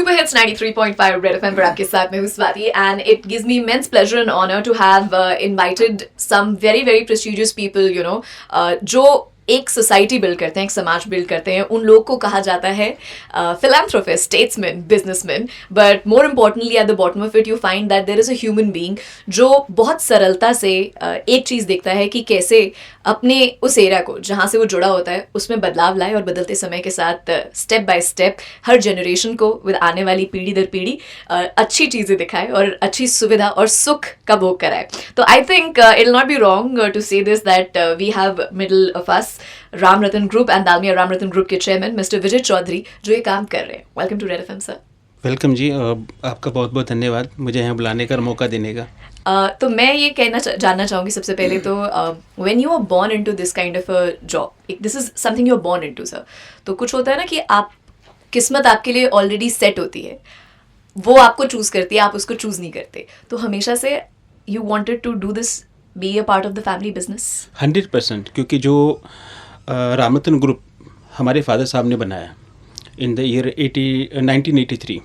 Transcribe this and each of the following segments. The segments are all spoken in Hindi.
Super Hits 93.5 Red FM पर आपके साथ में हूँ Swati, and it gives me immense pleasure and honor to have invited some very very prestigious people, you know, जो एक सोसाइटी बिल्ड करते हैं, एक समाज बिल्ड करते हैं. उन लोग को कहा जाता है philanthropist, statesman, businessman. But more importantly, at the bottom of it, you find that there is a human being जो बहुत सरलता से एक चीज़ देखता है कि कैसे अपने उस एरिया को जहाँ से वो जुड़ा होता है उसमें बदलाव लाए और बदलते समय के साथ step by step her generation को विद आने वाली पीढ़ी दर पीढ़ी अच्छी चीज़ें दिखाए और अच्छी सुविधा और सुख का भोग कराए. तो I think it will not be wrong to say this that we have middle of us Ram Ratan group and Dalmia Ram Ratan group के चेयरमैन मिस्टर विजय चौधरी जो ये काम कर रहे हैं. Welcome to Red FM sir. Welcome जी, आपका बहुत बहुत धन्यवाद मुझे यहाँ बुलाने का मौका देने का. तो मैं ये जानना चाहूँगी सबसे पहले तो when you are born into this kind of a job, this is something you are born into sir, तो कुछ होता है ना कि आप किस्मत आपके लिए ऑलरेडी सेट होती है, वो आपको चूज करती है, आप उसको चूज नहीं करते. तो हमेशा से you wanted to do this, be a part of the family business? 100%, क्योंकि जो रामरतन ग्रुप हमारे फादर साहब ने बनाया इन द ईयर 1983.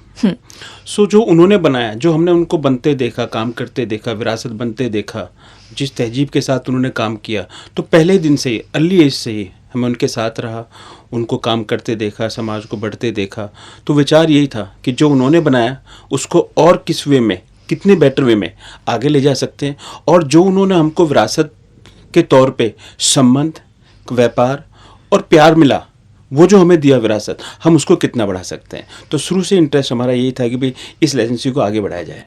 सो जो उन्होंने बनाया, जो हमने उनको बनते देखा, काम करते देखा, विरासत बनते देखा, जिस तहजीब के साथ उन्होंने काम किया, तो पहले दिन से ही, अर्ली एज से ही हमें उनके साथ रहा, उनको काम करते देखा, समाज को बढ़ते देखा. तो विचार यही था कि जो उन्होंने बनाया उसको और किस वे में, कितने बेटर वे में आगे ले जा सकते हैं, और जो उन्होंने हमको विरासत के तौर पे संबंध, व्यापार और प्यार मिला, वो जो हमें दिया विरासत, हम उसको कितना बढ़ा सकते हैं. तो शुरू से इंटरेस्ट हमारा यही था कि भाई इस लेजेंसी को आगे बढ़ाया जाए.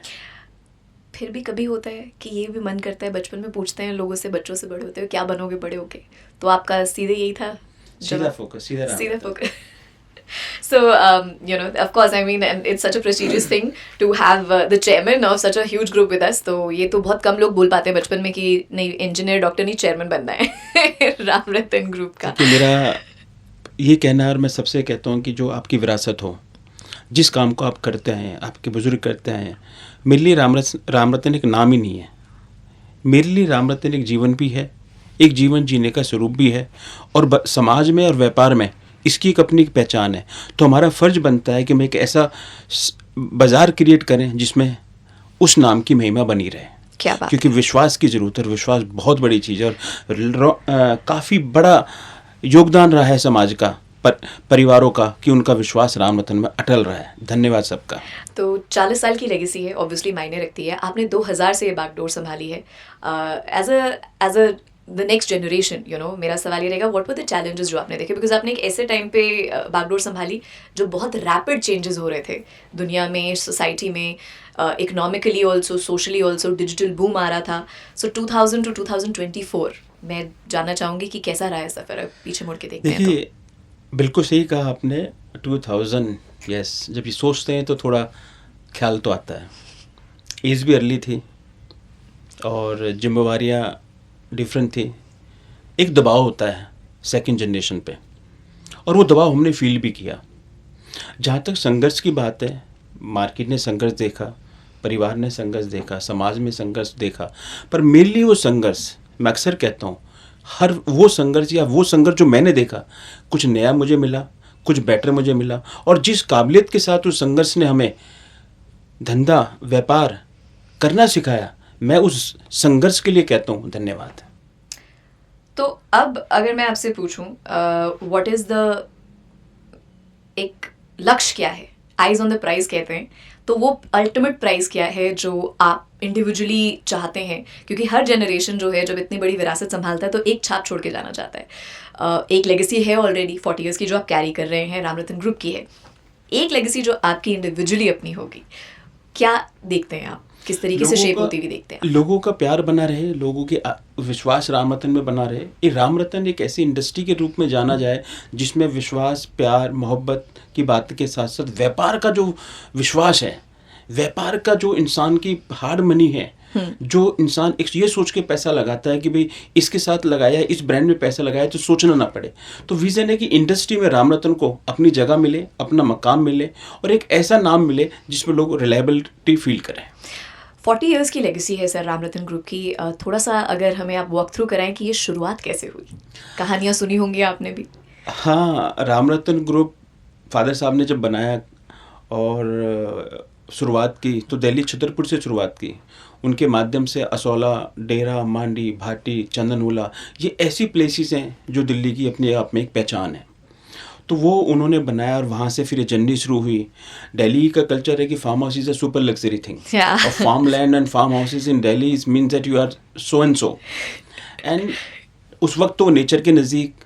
फिर भी कभी होता है कि ये भी मन करता है, बचपन में पूछते हैं लोगों से, बच्चों से बड़े होते हो क्या बनोगे बड़े होके, तो आपका सीधे यही था? सीधा focus. So, you know, of course, I mean, and it's such a prestigious thing to have the chairman of such a huge group with us. तो ये तो बहुत कम लोग बोल पाते हैं बचपन में कि नहीं, इंजीनियर डॉक्टर नहीं, चेयरमैन बनना है राम रतन ग्रुप का. तो मेरा ये कहना है, और मैं सबसे कहता हूँ कि जो आपकी विरासत हो, जिस काम को आप करते हैं, आपके बुजुर्ग करते हैं, मेरे लिए राम रतन एक नाम ही नहीं है. मेरे लिए राम रतन एक जीवन भी है, एक जीवन जीने का स्वरूप भी है, और समाज में और व्यापार में इसकी एक अपनी एक पहचान है. तो हमारा फ़र्ज बनता है कि हम एक ऐसा बाज़ार क्रिएट करें जिसमें उस नाम की महिमा बनी रहे. क्या बात, क्योंकि विश्वास की ज़रूरत है, और विश्वास बहुत बड़ी चीज़ है, और काफ़ी बड़ा योगदान रहा है समाज का, परिवारों का, कि उनका विश्वास राम रतन में अटल रहा है. धन्यवाद सबका. तो 40 साल की लेगेसी है, ऑब्वियसली मायने रखती है. आपने 2000 से ये बागडोर संभाली है as a the next generation. You know, मेरा सवाल ये रहेगा, व्हाट वर द चैलेंजेस जो आपने देखे, बिकॉज आपने एक ऐसे टाइम पे बागडोर संभाली जो बहुत रैपिड चेंजेस हो रहे थे दुनिया में, सोसाइटी में, economically also, socially also, digital boom आ रहा था. सो 2000 टू 2024 मैं जानना चाहूँगी कि कैसा रहा है सफ़र, अब पीछे मुड़ के देखते हैं. देखिए, बिल्कुल सही कहा आपने. 2000, यस, जब ये सोचते हैं तो थोड़ा ख्याल तो आता है. एज भी अर्ली थी और जिम्मेवारियाँ डिफरेंट थी. एक दबाव होता है सेकंड जनरेशन पे, और वो दबाव हमने फील भी किया. जहाँ तक संघर्ष की बात है, मार्केट ने संघर्ष देखा, परिवार ने संघर्ष देखा, समाज में संघर्ष देखा, पर मेरे लिए वो संघर्ष, मैं अक्सर कहता हूँ, हर वो संघर्ष या वो संघर्ष जो मैंने देखा, कुछ नया मुझे मिला, कुछ बेटर मुझे मिला, और जिस काबिलियत के साथ उस संघर्ष ने हमें धंधा, व्यापार करना सिखाया, मैं उस संघर्ष के लिए कहता हूँ धन्यवाद. तो अब अगर मैं आपसे पूछूं, व्हाट इज द, एक लक्ष्य क्या है, आइज ऑन द प्राइज कहते हैं, तो वो अल्टीमेट प्राइज क्या है जो आप इंडिविजुअली चाहते हैं? क्योंकि हर जनरेशन जो है जब इतनी बड़ी विरासत संभालता है तो एक छाप छोड़ के जाना चाहता है. एक लेगेसी है ऑलरेडी 40 ईयर्स की जो आप कैरी कर रहे हैं, राम रतन ग्रुप की है. एक लेगेसी जो आपकी इंडिविजुअली अपनी होगी, क्या देखते हैं आप, किस तरीके से शेप होती हुई देखते हैं? लोगों का प्यार बना रहे, लोगों के विश्वास राम रतन में बना रहे. ये राम रतन एक ऐसी इंडस्ट्री के रूप में जाना जाए जिसमें विश्वास, प्यार, मोहब्बत की बात के साथ साथ व्यापार का जो विश्वास है, व्यापार का जो इंसान की हार्ड मनी है, जो इंसान एक ये सोच के पैसा लगाता है कि भाई इसके साथ लगाया, इस ब्रांड में पैसा लगाया, तो सोचना ना पड़े. तो विजन है कि इंडस्ट्री में राम रतन को अपनी जगह मिले, अपना मकाम मिले, और एक ऐसा नाम मिले जिसमें लोग रिलायबिलिटी फील करें. 40 इयर्स की लेगेसी है सर राम रतन ग्रुप की. थोड़ा सा अगर हमें आप वॉक थ्रू कराएं कि ये शुरुआत कैसे हुई. कहानियाँ सुनी होंगी आपने भी. हाँ, राम रतन ग्रुप फादर साहब ने जब बनाया, और शुरुआत की तो दिल्ली छतरपुर से शुरुआत की, उनके माध्यम से असौला, डेरा, मांडी, भाटी, चंदनूला, ये ऐसी प्लेसेस हैं जो दिल्ली की अपने आप में एक पहचान है। तो वो उन्होंने बनाया और वहाँ से फिर ये जर्नी शुरू हुई। दिल्ली का कल्चर है कि farm house is a super luxury thing, Yeah. और farm land and farm houses in Delhi means that you are so and so. And उस वक्त तो नेचर के नज़दीक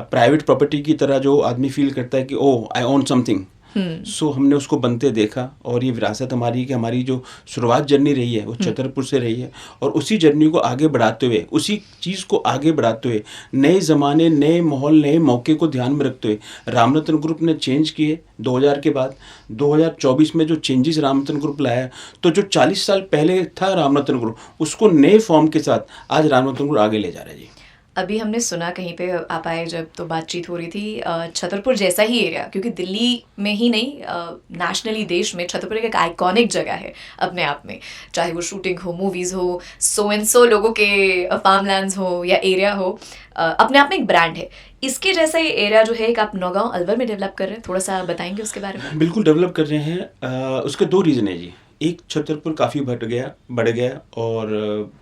प्राइवेट प्रॉपर्टी की तरह जो आदमी फील करता है कि ओह आई ओन समथिंग, सो हमने उसको बनते देखा। और ये विरासत हमारी कि हमारी जो शुरुआत जर्नी रही है वो छतरपुर से रही है, और उसी जर्नी को आगे बढ़ाते हुए, उसी चीज़ को आगे बढ़ाते हुए, नए ज़माने, नए माहौल, नए मौके को ध्यान में रखते हुए रामरतन ग्रुप ने चेंज किए 2000 के बाद। 2024 में जो चेंजेस रामरतन ग्रुप लाया, तो जो 40 साल पहले था रामरतन ग्रुप, उसको नए फॉर्म के साथ आज रामरतन ग्रुप आगे ले जा रहा है जी। अभी हमने सुना कहीं पे आप आए जब तो बातचीत हो रही थी, छतरपुर जैसा ही एरिया, क्योंकि दिल्ली में ही नहीं नेशनली देश में छतरपुर एक आइकॉनिक जगह है अपने आप में, चाहे वो शूटिंग हो, मूवीज़ हो, सो एंड सो लोगों के फार्म लैंड्स हो या एरिया हो, अपने आप में एक ब्रांड है। इसके जैसा ये एरिया जो है एक आप नौगांव अलवर में डेवलप कर रहे हैं, थोड़ा सा बताएंगे उसके बारे में? बिल्कुल डेवलप कर रहे हैं। उसके दो रीज़न है जी। एक, छतरपुर काफ़ी बढ़ गया, और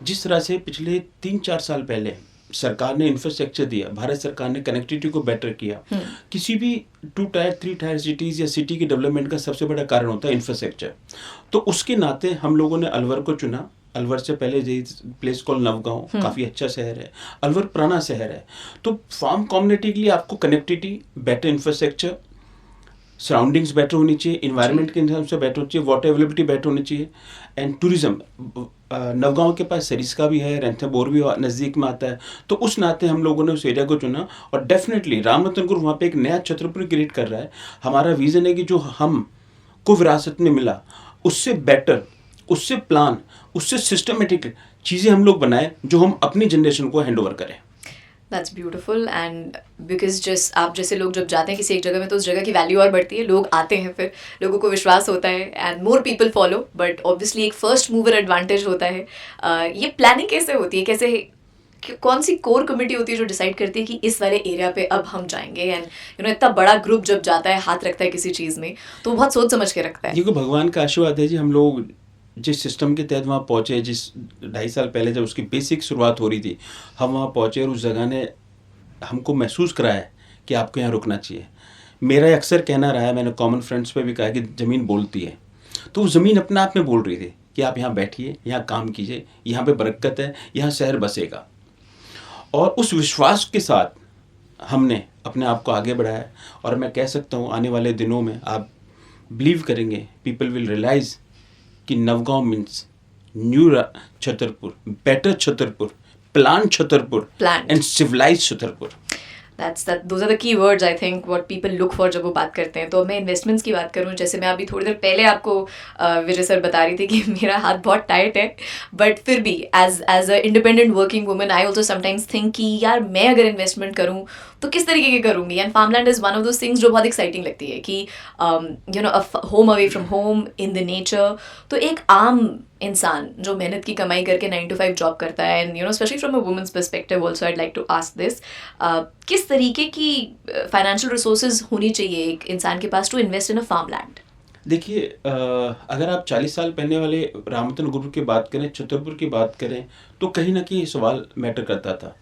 जिस तरह से पिछले 3-4 साल पहले सरकार ने इंफ्रास्ट्रक्चर दिया, भारत सरकार ने कनेक्टिविटी को बेटर किया। किसी भी 2 टायर 3 टायर सिटीज़ या सिटी की डेवलपमेंट का सबसे बड़ा कारण होता है इंफ्रास्ट्रक्चर। तो उसके नाते हम लोगों ने अलवर को चुना। अलवर से पहले प्लेस कॉल नवगांव, काफ़ी अच्छा शहर है। अलवर पुराना शहर है, तो फार्म कम्युनिटी के लिए आपको connectivity, better infrastructure, surroundings better होनी चाहिए, इन्वायरमेंट के हिसाब से बेटर होनी चाहिए, वाटर अवेलेबिलिटी बेटर होनी चाहिए, एंड टूरिज्म। नवगांव के पास सरिस्का भी है, रणथंभौर भी नज़दीक में आता है, तो उस नाते हम लोगों ने उस एरिया को चुना। और डेफिनेटली रामरतन ग्रुप वहाँ पे एक नया छतरपुर क्रिएट कर रहा है। हमारा विज़न है कि जो हम को विरासत में मिला, उससे बेटर, उससे प्लान, उससे सिस्टमेटिक चीज़ें हम लोग बनाएं जो हम अपनी जनरेशन को हैंड ओवर करें। That's beautiful. And because just आप जैसे लोग जब जाते हैं किसी एक जगह में तो उस जगह की वैल्यू और बढ़ती है, लोग आते हैं, फिर लोगों को विश्वास होता है and more people follow, but obviously एक फर्स्ट मूवर एडवांटेज होता है। ये प्लानिंग कैसे होती है, कैसे, कौन सी कोर कमेटी होती है जो डिसाइड करती है कि इस वाले एरिया पे अब हम जाएंगे? एंड यू नो इतना बड़ा ग्रुप जब जाता है, हाथ रखता है किसी चीज़ में, तो वो बहुत सोच समझ के रखता है। ये को भगवान का आशीर्वाद है जी। हम लोग जिस सिस्टम के तहत वहाँ पहुँचे, जिस 2.5 साल पहले जब उसकी बेसिक शुरुआत हो रही थी, हम वहाँ पहुँचे और उस जगह ने हमको महसूस कराया कि आपको यहाँ रुकना चाहिए। मेरा अक्सर कहना रहा है, मैंने कॉमन फ्रेंड्स पे भी कहा कि ज़मीन बोलती है, तो वो ज़मीन अपने आप में बोल रही थी कि आप यहाँ बैठिए, यहाँ काम कीजिए, यहाँ पे बरकत है, यहाँ शहर बसेगा। और उस विश्वास के साथ हमने अपने आप को आगे बढ़ाया, और मैं कह सकता हूँ आने वाले दिनों में आप बिलीव करेंगे, पीपल विल रियलाइज कि Navgaon means new Chhatarpur, better Chhatarpur, plan Chhatarpur and civilize Chhatarpur. Those are the key words I think what people look for जब वो बात करते हैं। तो मैं इन्वेस्टमेंट्स की बात करूँ, जैसे मैं अभी थोड़ी देर पहले आपको विजय सर बता रही थी कि मेरा हाथ बहुत टाइट है, बट फिर भी as a independent working woman I also sometimes think कि यार मैं अगर इन्वेस्टमेंट करूँ तो किस तरीके की करूँगी। And farmland is one of those things जो बहुत एक्साइटिंग लगती है कि you know home away from home in the nature. तो एक आम इंसान जो मेहनत की कमाई करके 9 to 5 जॉब करता है, and you know specially from a women's perspective also I like to ask this, किस तरीके की फाइनेंशियल रिसोर्सेज होनी चाहिए एक इंसान के पास to invest in a farm land? देखिए, अगर आप 40 साल पहले वाले रामरतन ग्रुप की बात करें, छतरपुर की बात करें, तो कहीं ना कहीं ये सवाल मैटर करता था।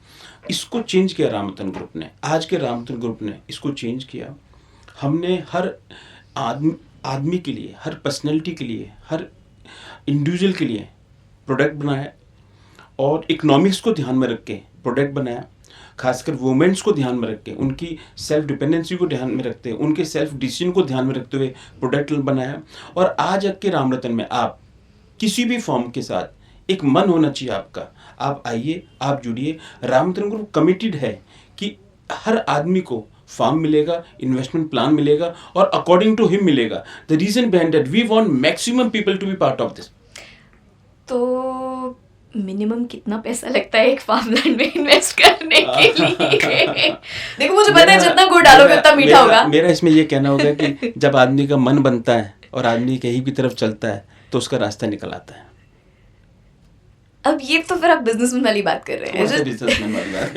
इसको चेंज किया रामरतन ग्रुप ने, आज के रामरतन ग्रुप ने इसको चेंज किया। हमने हर आदमी के लिए, हर पर्सनैलिटी के लिए, हर इंडिविजुअल के लिए प्रोडक्ट बनाया, और इकोनॉमिक्स को ध्यान में रख के प्रोडक्ट बनाया, खासकर वुमेन्स को ध्यान में रख के, उनकी सेल्फ डिपेंडेंसी को ध्यान में रखते हुए, उनके सेल्फ डिसीजन को ध्यान में रखते हुए प्रोडक्ट बनाया। और आज के रामरतन में आप किसी भी फॉर्म के साथ एक मन होना चाहिए आपका, आप आइए, आप जुड़िए। रामरतन ग्रुप कमिटेड है कि हर आदमी को फार्म मिलेगा, इन्वेस्टमेंट प्लान मिलेगा, और अकॉर्डिंग टू हिम मिलेगा। The reason behind that we want maximum people to be part of this. तो मिनिमम कितना पैसा लगता है एक फार्म लैंड में इन्वेस्ट करने के लिए? देखो मुझे पता है जितना गुड़ डालोगे उतना मीठा होगा। मेरा इसमें ये कहना होगा कि जब आदमी का मन बनता है और आदमी कहीं भी तरफ चलता है तो उसका रास्ता निकल आता है। अब ये तो फिर आप बिजनेसमैन वाली बात कर रहे हैं बिजनेसमैन वाली बात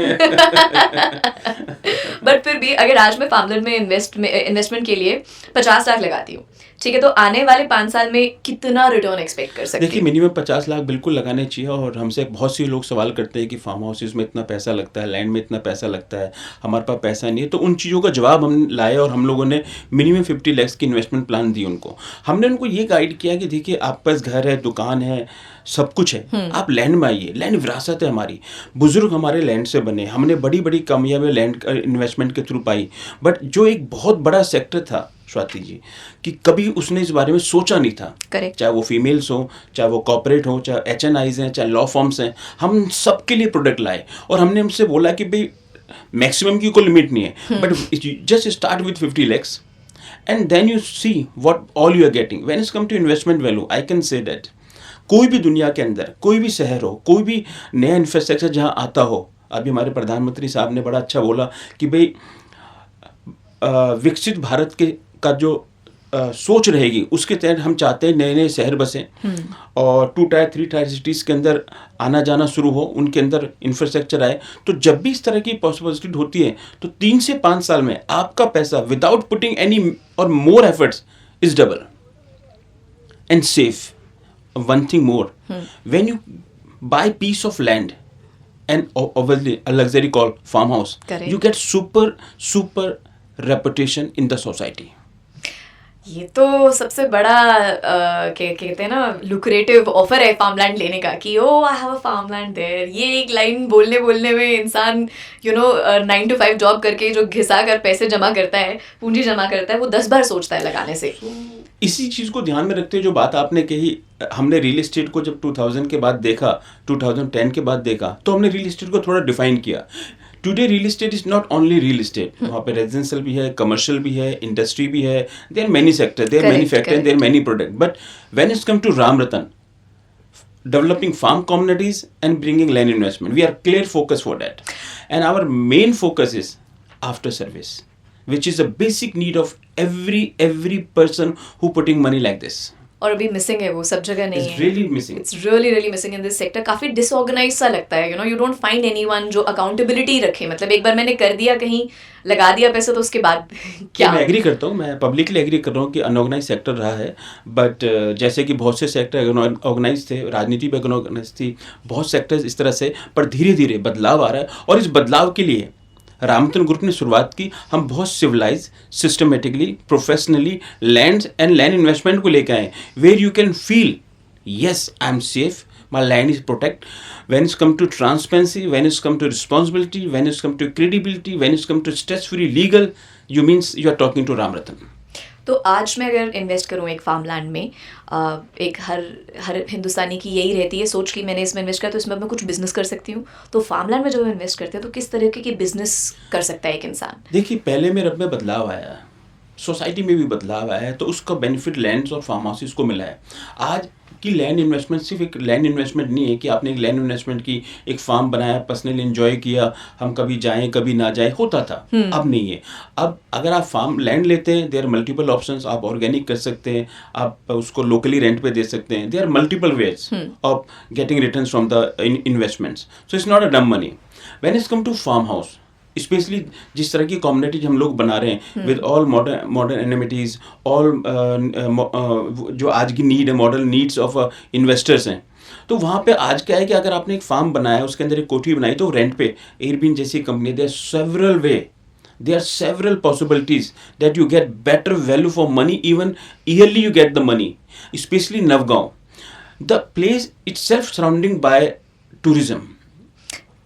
बट फिर भी अगर आज मैं फार्मलैंड में इन्वेस्टमेंट के लिए 50 लाख लगाती हूँ, ठीक है, तो आने वाले 5 साल में कितना रिटर्न एक्सपेक्ट कर सकती देखिए मिनिमम 50 लाख बिल्कुल लगाने चाहिए। और हमसे बहुत सी लोग सवाल करते हैं कि फार्म हाउसेज में इतना पैसा लगता है, लैंड में इतना पैसा लगता है, हमारे पास पैसा नहीं है। तो उन चीज़ों का जवाब हम लाए और हम लोगों ने मिनिमम 50 लाख की इन्वेस्टमेंट प्लान दी उनको। हमने उनको ये गाइड किया कि देखिए आपके पास घर है, दुकान है, सब कुछ है, आप लैंड में आइए। लैंड विरासत है हमारी, बुजुर्ग हमारे लैंड से बने, हमने बड़ी बड़ी कामयाबी लैंड इन्वेस्टमेंट के थ्रू पाई। बट जो एक बहुत बड़ा सेक्टर था स्वाति जी, कि कभी उसने इस बारे में सोचा नहीं था। Correct. चाहे वो फीमेल्स हो, चाहे वो कॉर्पोरेट हो, चाहे HNIs हैं, चाहे लॉ फॉर्म्स हैं, हम सबके लिए प्रोडक्ट लाए। और हमने उनसे बोला कि भाई मैक्सिमम की कोई लिमिट नहीं है, but just start with 50 lakhs and then you see what all you are getting. When it's come to investment value, I can say that कोई भी दुनिया के अंदर, कोई भी शहर हो, कोई भी नया इंफ्रास्ट्रक्चर जहाँ आता हो, अभी हमारे प्रधानमंत्री साहब ने बड़ा अच्छा बोला कि भाई विकसित भारत के का जो सोच रहेगी उसके तहत हम चाहते हैं नए नए शहर बसें और 2 टायर 3 टायर सिटीज़ के अंदर आना जाना शुरू हो, उनके अंदर इंफ्रास्ट्रक्चर आए। तो जब भी इस तरह की पॉसिबिलिटी होती है तो 3 से 5 साल में आपका पैसा विदाउट पुटिंग एनी और more efforts is double and safe. One thing more, when you buy piece of land and obviously a luxury called farmhouse, Correct. you get super reputation in the society. ये तो सबसे बड़ा कहते हैं ना लुक्रेटिव ऑफर है फार्मलैंड लेने का कि oh I have a farmland there. ये एक लाइन बोलने में इंसान 9 to 5 जॉब करके जो घिसा कर पैसे जमा करता है, पूंजी जमा करता है, वो 10 बार सोचता है लगाने से। इसी चीज़ को ध्यान में रखते हुए जो बात आपने कही, हमने रियल एस्टेट को जब 2000 के बाद देखा, 2010 के बाद देखा, तो हमने रियल एस्टेट को थोड़ा डिफाइन किया। Today real estate is not only real estate, वहाँ पे रेजिडेंशियल भी है, कमर्शियल भी है, इंडस्ट्री भी है, there many sector, there many factor, there many product. But when it's come to Ram Ratan, developing farm communities and bringing land investment, we are clear focus for that, and our main focus is after service, which is a basic need of every person who putting money like this. और अभी मिसिंग है, वो सब जगह नहीं है। It's really missing. It's really missing in this sector. काफी डिसऑर्गेनाइज सा लगता है, you don't find anyone जो अकाउंटेबिलिटी रखे। मतलब एक बार मैंने कर दिया, कहीं लगा दिया पैसा, तो उसके बाद क्या? मैं एग्री करता हूँ, मैं पब्लिकली एग्री कर रहा हूँ कि अनऑर्गेनाइज सेक्टर रहा है। बट जैसे कि बहुत से सेक्टर ऑर्गेनाइज थे, राजनीति भी ऑर्गेनाइज थी, बहुत सेक्टर्स इस तरह से, पर धीरे धीरे बदलाव आ रहा है। और इस बदलाव के लिए रामरतन ग्रुप ने शुरुआत की। हम बहुत civilise, systematically, professionally land and land investment को लेकर आए, where you can feel yes, I'm safe, my land is protected. When it's come to transparency, when it's come to responsibility, when it's come to credibility, when it's come to stress-free legal, you means you are talking to Ram Ratan. तो आज मैं अगर इन्वेस्ट करूँ एक फार्मलैंड में, एक हर हिंदुस्तानी की यही रहती है सोच कि मैंने इसमें इन्वेस्ट किया तो इसमें मैं कुछ बिजनेस कर सकती हूँ। तो फार्मलैंड में जब इन्वेस्ट करते हैं तो किस तरह के बिजनेस कर सकता है एक इंसान? देखिए, पहले में रब में बदलाव आया है, सोसाइटी में भी बदलाव आया है, तो उसका बेनिफिट लैंड्स और फार्म हाउसेस को मिला है। आज की लैंड इन्वेस्टमेंट सिर्फ एक लैंड इन्वेस्टमेंट नहीं है कि आपने एक लैंड इन्वेस्टमेंट की, एक फार्म बनाया, पर्सनली एंजॉय किया, हम कभी जाएं कभी ना जाएं, होता था। अब नहीं है। अब अगर आप फार्म लैंड लेते हैं, देयर मल्टीपल ऑप्शंस। आप ऑर्गेनिक कर सकते हैं, आप उसको लोकली रेंट पे दे सकते हैं। There multiple ways of getting returns from the investments, so it's not a dumb money. When it's come to farm house, specially जिस तरह की कम्युनिटीज हम लोग बना रहे हैं with all modern amenities, all जो आज की नीड है, मॉडर्न नीड्स ऑफ इन्वेस्टर्स हैं, तो वहाँ पे आज क्या है कि अगर आपने एक फार्म बनाया, उसके अंदर एक कोठी बनाई, तो रेंट पे एयरबीएनबी जैसी company, there several way, there are several possibilities that you get better value for money, even yearly you get the money, especially Navgaon, the place itself surrounding by tourism.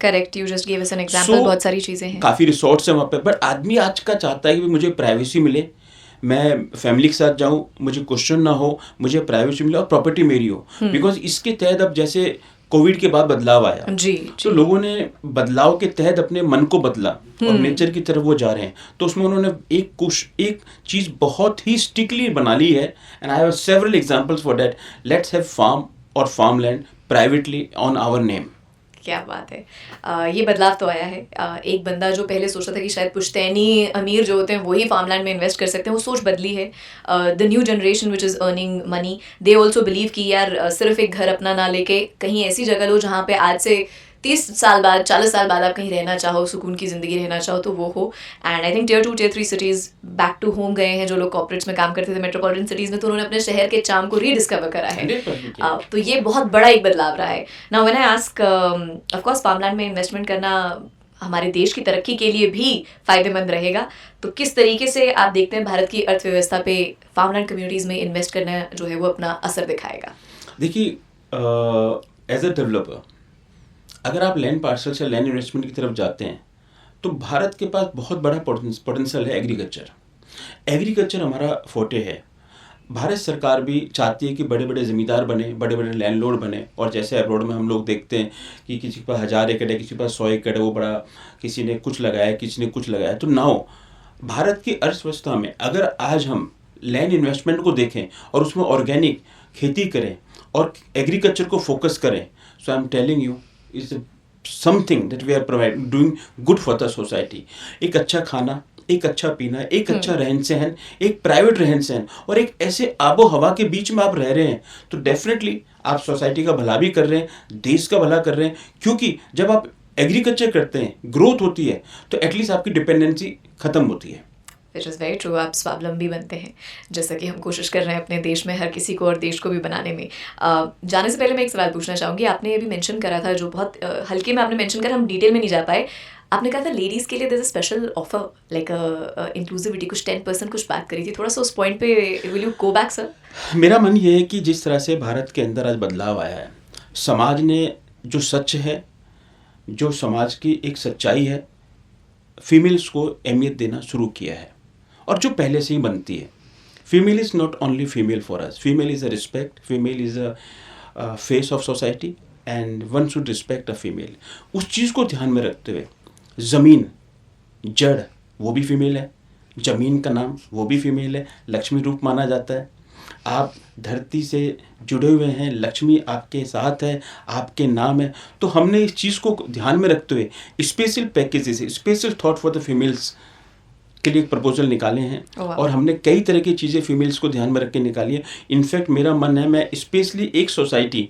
Correct, you just give us an example. बहुत सारी चीज़ें हैं, काफ़ी रिसोर्ट्स हैं वहाँ पे, बट आदमी आज का चाहता है कि मुझे प्राइवेसी मिले, मैं फैमिली के साथ जाऊँ, मुझे क्वेश्चन ना हो, मुझे प्राइवेसी मिले और प्रॉपर्टी मेरी हो। बिकॉज इसके तहत अब जैसे कोविड के बाद बदलाव आया जी, तो लोगों ने बदलाव के तहत अपने मन को बदला और नेचर की तरफ वो जा रहे हैं। तो उसमें उन्होंने एक चीज़ बहुत ही स्ट्रिक्टली बना ली है, and I have several examples for that. Let's have farm और farm land privately on our name. क्या बात है। ये बदलाव तो आया है। एक बंदा जो पहले सोचता था कि शायद पुश्तैनी अमीर जो होते हैं वही फार्मलैंड में इन्वेस्ट कर सकते हैं, वो सोच बदली है। The new generation which is earning money, they also believe कि यार सिर्फ एक घर अपना ना लेके कहीं ऐसी जगह लो जहाँ पे आज से 30 साल बाद 40 साल बाद आप कहीं रहना चाहो, सुकून की ज़िंदगी रहना चाहो तो वो हो। And I think Tier 2 Tier 3 cities back to home गए हैं। जो लोग कॉर्पोरेट्स में काम करते थे मेट्रोपॉलिटन सिटीज़ में, तो उन्होंने अपने शहर के चार्म को रीडिस्कवर करा है। 100% तो ये बहुत बड़ा एक बदलाव रहा है। Now when I ask, of course farmland में इन्वेस्टमेंट करना हमारे देश की तरक्की के लिए भी फ़ायदेमंद रहेगा, तो किस तरीके से आप देखते हैं भारत की अर्थव्यवस्था पे फार्मलैंड कम्युनिटीज़ में इन्वेस्ट करना जो है वो अपना असर दिखाएगा? देखिए, एज अ डेवलपर अगर आप लैंड पार्सल से लैंड इन्वेस्टमेंट की तरफ जाते हैं तो भारत के पास बहुत बड़ा पोटेंशियल है एग्रीकल्चर। एग्रीकल्चर हमारा फोटे है। भारत सरकार भी चाहती है कि बड़े बड़े ज़मींदार बने, बड़े बड़े लैंडलॉर्ड बने, और जैसे अब्रॉड में हम लोग देखते हैं कि किसी के पास 1000 एकड़ है, किसी के पास 100 एकड़ है, वो बड़ा, किसी ने कुछ लगाया, किसी ने कुछ लगाया। तो नाउ भारत की अर्थव्यवस्था में अगर आज हम लैंड इन्वेस्टमेंट को देखें और उसमें ऑर्गेनिक खेती करें और एग्रीकल्चर को फोकस करें, so I am telling you is something that we are doing good for the society. एक अच्छा खाना, एक अच्छा पीना, एक अच्छा रहन सहन, एक प्राइवेट रहन सहन और एक ऐसे आबो हवा के बीच में आप रह रहे हैं तो डेफिनेटली आप सोसाइटी का भला भी कर रहे हैं, देश का भला कर रहे हैं। क्योंकि जब आप एग्रीकल्चर करते हैं, ग्रोथ होती है, तो एटलीस्ट आपकी डिपेंडेंसी खत्म होती है। Which is very true. आप स्वावलंबी बनते हैं, जैसा कि हम कोशिश कर रहे हैं अपने देश में हर किसी को और देश को भी बनाने में। जाने से पहले मैं एक सवाल पूछना चाहूँगी। आपने ये भी मेंशन करा था, जो बहुत हल्के में आपने मेंशन करा, हम डिटेल में नहीं जा पाए। आपने कहा था लेडीज़ के लिए there is a special offer like inclusivity, कुछ 10% कुछ बात करी थी। थोड़ा सा उस पॉइंट पे will you go back sir? मेरा मन ये है कि जिस तरह से भारत के अंदर आज बदलाव आया है, समाज ने जो सच है, जो समाज की एक सच्चाई है, फीमेल्स को अहमियत देना शुरू किया है और जो पहले से ही बनती है। Female is not only female for us, female is a respect, female is a face of society and one should respect a female. उस चीज़ को ध्यान में रखते हुए ज़मीन, जड़, वो भी फीमेल है, ज़मीन का नाम वो भी फीमेल है, लक्ष्मी रूप माना जाता है। आप धरती से जुड़े हुए हैं, लक्ष्मी आपके साथ है, आपके नाम है। तो हमने इस चीज़ को ध्यान में रखते हुए special packages, special thought for the females के लिए एक प्रपोजल निकाले हैं और हमने कई तरह की चीज़ें फीमेल्स को ध्यान में रख के निकाली है। इनफैक्ट मेरा मन है, मैं स्पेशली एक सोसाइटी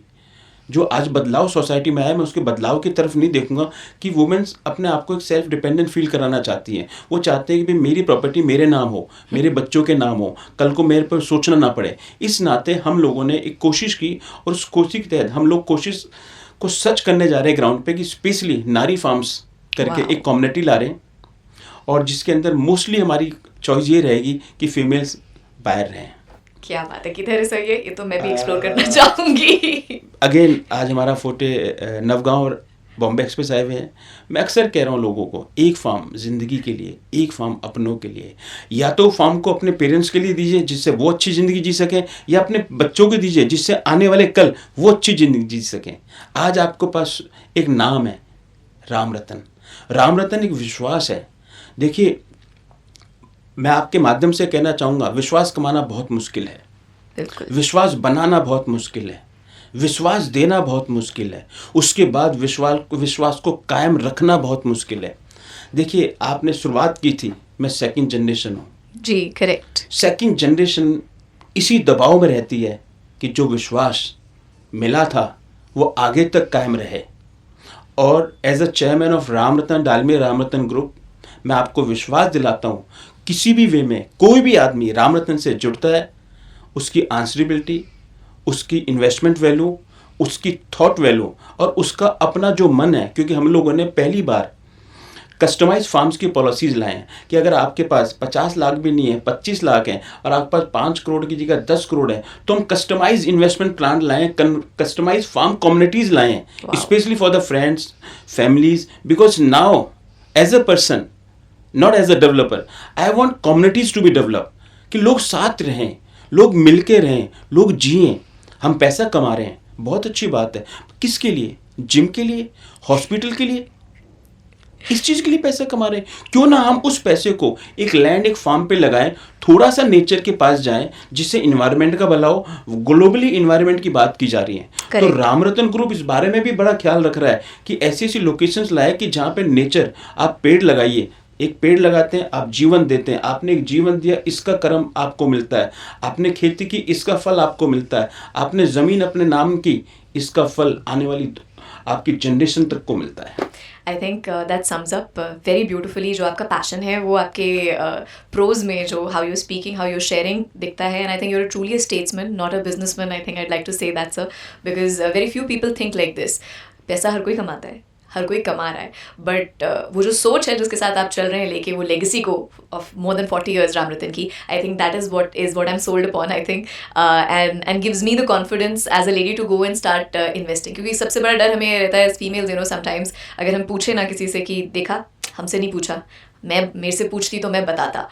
जो आज बदलाव सोसाइटी में आया, मैं उसके बदलाव की तरफ नहीं देखूंगा कि वुमेन्स अपने आप को एक सेल्फ डिपेंडेंट फील कराना चाहती हैं। वो चाहते हैं कि भाई मेरी प्रॉपर्टी मेरे नाम हो, मेरे बच्चों के नाम हो, कल को मेरे पर सोचना ना पड़े। इस नाते हम लोगों ने एक कोशिश की और उस कोशिश के तहत हम लोग कोशिश को सच करने जा रहे हैं ग्राउंड पे कि स्पेशली नारी फार्म्स करके एक कम्युनिटी ला रहे हैं और जिसके अंदर मोस्टली हमारी चॉइस ये रहेगी कि फीमेल्स बाहर रहें। क्या बात है, किधर है सर ये तो मैं भी एक्सप्लोर करना चाहूँगी। अगेन आज हमारा फोटे नवगांव और बॉम्बे एक्सप्रेस हाईवे है। मैं अक्सर कह रहा हूँ लोगों को, एक फार्म ज़िंदगी के लिए, एक फार्म अपनों के लिए। या तो फार्म को अपने पेरेंट्स के लिए दीजिए जिससे वो अच्छी ज़िंदगी जी सकें, या अपने बच्चों को दीजिए जिससे आने वाले कल वो अच्छी ज़िंदगी जी सकें। आज आपके पास एक नाम है, राम रतन। राम रतन एक विश्वास है। देखिए, मैं आपके माध्यम से कहना चाहूँगा, विश्वास कमाना बहुत मुश्किल है, विश्वास बनाना बहुत मुश्किल है, विश्वास देना बहुत मुश्किल है, उसके बाद विश्वास को कायम रखना बहुत मुश्किल है। देखिए, आपने शुरुआत की थी, मैं सेकंड जनरेशन हूँ जी, करेक्ट। सेकंड जनरेशन इसी दबाव में रहती है कि जो विश्वास मिला था वो आगे तक कायम रहे। और as a chairman of Ram Ratan Dalmia Ram Ratan group, मैं आपको विश्वास दिलाता हूँ, किसी भी वे में कोई भी आदमी राम रतन से जुड़ता है, उसकी आंसरेबिलिटी, उसकी इन्वेस्टमेंट वैल्यू, उसकी थॉट वैल्यू और उसका अपना जो मन है, क्योंकि हम लोगों ने पहली बार कस्टमाइज फार्म्स की पॉलिसीज लाए हैं कि अगर आपके पास 50 लाख भी नहीं है, 25 लाख है और आपके पास 5 करोड़ की जगह 10 करोड़ है, तो हम कस्टमाइज इन्वेस्टमेंट प्लान लाए हैं, कस्टमाइज फार्म कम्युनिटीज लाए हैं, specially for the friends, families, because now as a person, not as a developer, I want communities to be develop, कि लोग साथ रहें, लोग मिलके रहें, लोग जिएं। हम पैसा कमा रहे हैं, बहुत अच्छी बात है, किसके लिए? जिम के लिए, हॉस्पिटल के लिए, इस चीज़ के लिए पैसा कमा रहे हैं, क्यों ना हम उस पैसे को एक लैंड, एक फार्म पे लगाएं, थोड़ा सा नेचर के पास जाएं, जिससे इन्वायरमेंट का भला हो। ग्लोबली इन्वायरमेंट की बात की जा रही है, तो Correct. रामरतन ग्रुप इस बारे में भी बड़ा ख्याल रख रहा है कि ऐसी ऐसी लोकेशंस लाए कि जहाँ पे नेचर, आप पेड़ लगाइए, एक पेड़ लगाते हैं, आप जीवन देते हैं, आपने एक जीवन दिया, इसका कर्म आपको मिलता है, आपने खेती की, इसका फल आपको मिलता है, आपने ज़मीन अपने नाम की, इसका फल आने वाली आपकी जनरेशन तक को मिलता है। I think that sums up very beautifully. जो आपका पैशन है वो आपके प्रोज में, जो how you speaking, how you sharing दिखता है। And I think you're truly a statesman, not a businessman. I think I'd like to say that sir, because very few people think like this. पैसा हर कोई कमाता है, हर कोई कमा रहा है, बट वो जो सोच है जिसके साथ आप चल रहे हैं लेके, वो लेगेसी को of more than 40 years Ramratan की, I think that is what I am sold upon. I think and gives me the confidence as a lady to go and start investing. क्योंकि सबसे बड़ा डर हमें रहता है as females, you know, sometimes अगर हम पूछे ना किसी से कि देखा हमसे नहीं पूछा, मेरे से पूछती तो मैं बताता,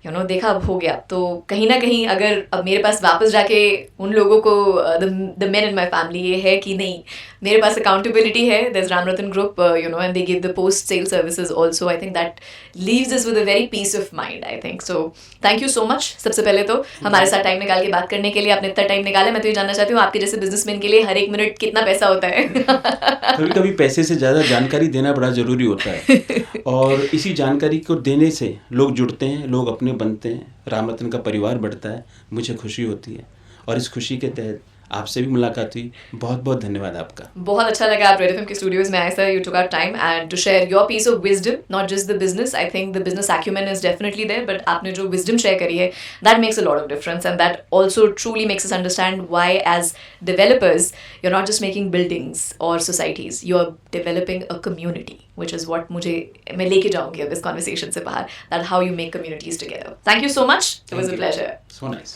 यू नो, देखा अब हो गया। तो कहीं ना कहीं अगर अब मेरे पास वापस जाके उन लोगों को, the men in my family, ये है कि नहीं, मेरे पास अकाउंटेबिलिटी है, there is Ramratan group, you know, and they give the post sale services also. I think that leaves us with a very peace of mind. I think so thank you so much. सबसे पहले तो हमारे साथ टाइम निकाल के बात करने के लिए, आपने इतना टाइम निकाला। मैं तो ये जानना चाहती हूँ आपके जैसे बिजनेसमैन के लिए हर एक मिनट कितना पैसा होता है? कभी कभी पैसे से ज़्यादा जानकारी देना बड़ा ज़रूरी होता है, और इसी जानकारी को देने से लोग जुड़ते हैं, लोग अपने बनते हैं, रामरतन का परिवार बढ़ता है। मुझे खुशी होती है, और इस खुशी के तहत आपसे भी मुलाकात हुई। बहुत बहुत धन्यवाद आपका। बहुत अच्छा लगा आप रेड एफएम के स्टूडियोज में आए sir. You took out time and to share your piece of wisdom, not just the business. I think the business acumen is definitely there, but आपने जो विजडम शेयर करी है, that makes a lot of difference, and that also truly makes us understand why as developers you are not just making buildings और societies, you are developing a community, which is what मैं लेके जाऊंगी अब इस कॉन्वर्सेशन से बाहर, that how you make communities together. Thank you so much. It was a pleasure. So nice.